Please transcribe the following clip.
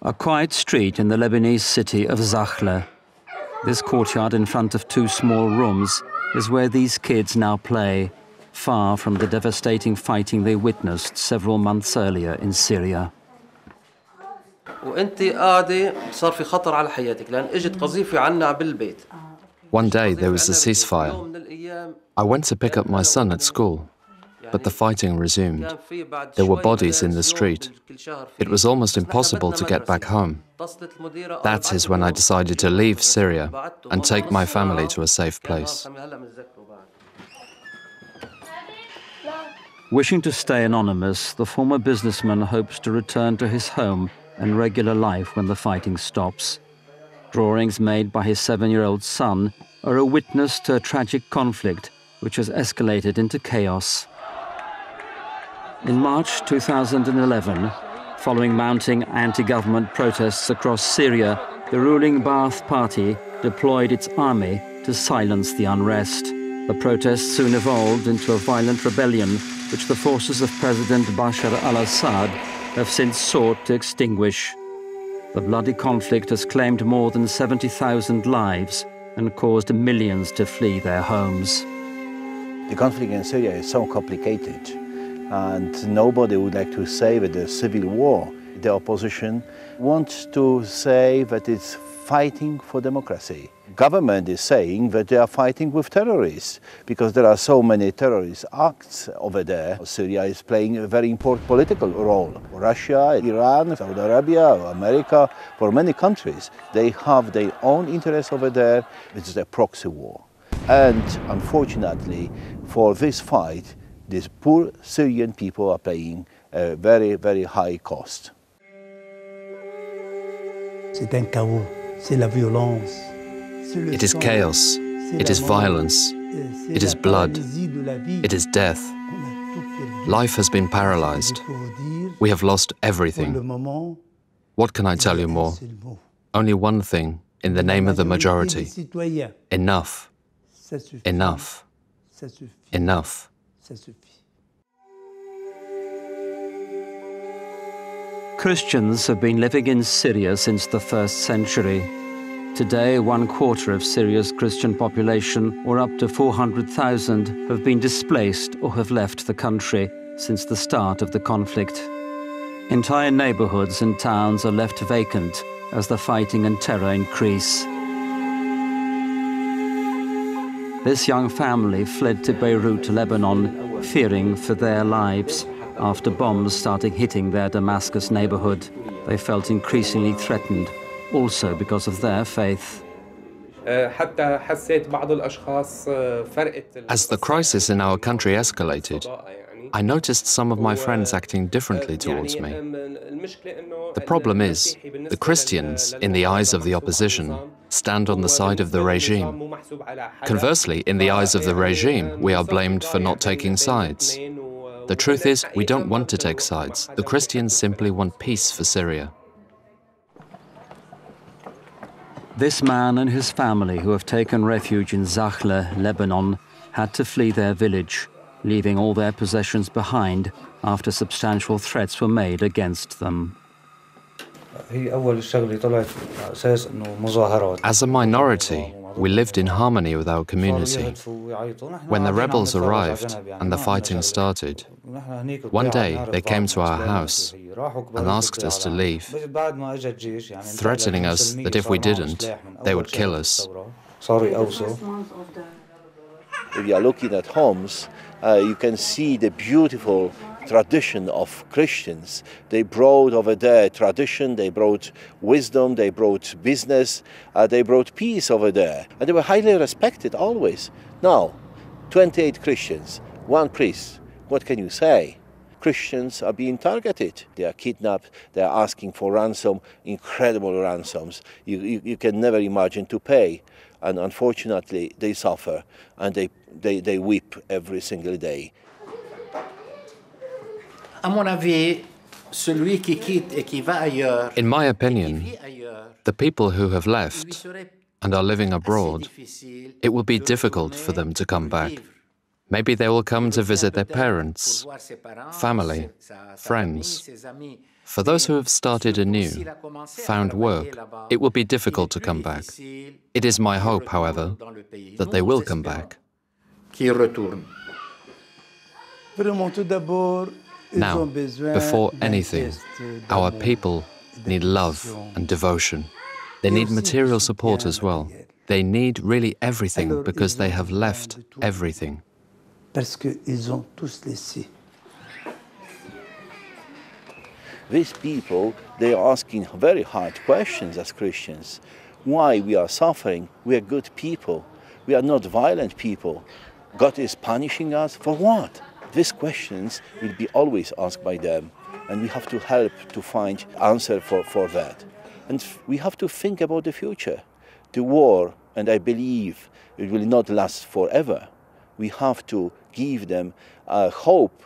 A quiet street in the Lebanese city of Zakhle. This courtyard in front of two small rooms is where these kids now play, far from the devastating fighting they witnessed several months earlier in Syria. One day there was a ceasefire. I went to pick up my son at school, but the fighting resumed. There were bodies in the street. It was almost impossible to get back home. That is when I decided to leave Syria and take my family to a safe place. Wishing to stay anonymous, the former businessman hopes to return to his home and regular life when the fighting stops. Drawings made by his 7-year-old son are a witness to a tragic conflict which has escalated into chaos. In March 2011, following mounting anti-government protests across Syria, the ruling Ba'ath Party deployed its army to silence the unrest. The protests soon evolved into a violent rebellion, which the forces of President Bashar al-Assad have since sought to extinguish. The bloody conflict has claimed more than 70,000 lives and caused millions to flee their homes. The conflict in Syria is so complicated, and nobody would like to say that there's civil war. The opposition wants to say that it's fighting for democracy. Government is saying that they are fighting with terrorists because there are so many terrorist acts over there. Syria is playing a very important political role. Russia, Iran, Saudi Arabia, America, for many countries, they have their own interests over there. It's a proxy war. And unfortunately, for this fight, these poor Syrian people are paying a very, very high cost. It is chaos, it is violence, it is blood, it is death. Life has been paralyzed. We have lost everything. What can I tell you more? Only one thing, in the name of the majority. Enough. Enough. Enough. Christians have been living in Syria since the 1st century. Today, 1/4 of Syria's Christian population, or up to 400,000, have been displaced or have left the country since the start of the conflict. Entire neighborhoods and towns are left vacant as the fighting and terror increase. This young family fled to Beirut, Lebanon, fearing for their lives. After bombs started hitting their Damascus neighborhood, they felt increasingly threatened, also because of their faith. As the crisis in our country escalated, I noticed some of my friends acting differently towards me. The problem is, the Christians, in the eyes of the opposition, stand on the side of the regime. Conversely, in the eyes of the regime, we are blamed for not taking sides. The truth is, we don't want to take sides. The Christians simply want peace for Syria. This man and his family, who have taken refuge in Zakhle, Lebanon, had to flee their village, leaving all their possessions behind after substantial threats were made against them. As a minority, we lived in harmony with our community. When the rebels arrived and the fighting started, one day they came to our house and asked us to leave, threatening us that if we didn't, they would kill us. If you are looking at homes, you can see the beautiful tradition of Christians. They brought over there tradition, they brought wisdom, they brought business, they brought peace over there. And they were highly respected always. Now, 28 Christians, 1 priest. What can you say? Christians are being targeted. They are kidnapped, they are asking for ransom, incredible ransoms. You can never imagine to pay. And unfortunately, they suffer and they weep every single day. In my opinion, the people who have left and are living abroad, it will be difficult for them to come back. Maybe they will come to visit their parents, family, friends. For those who have started anew, found work, it will be difficult to come back. It is my hope, however, that they will come back. Now, before anything, our people need love and devotion. They need material support as well. They need really everything because they have left everything. These people, they are asking very hard questions as Christians. Why we are suffering? We are good people. We are not violent people. God is punishing us for what? These questions will be always asked by them, and we have to help to find answer for that. And we have to think about the future. The war, and I believe it will not last forever. We have to give them hope.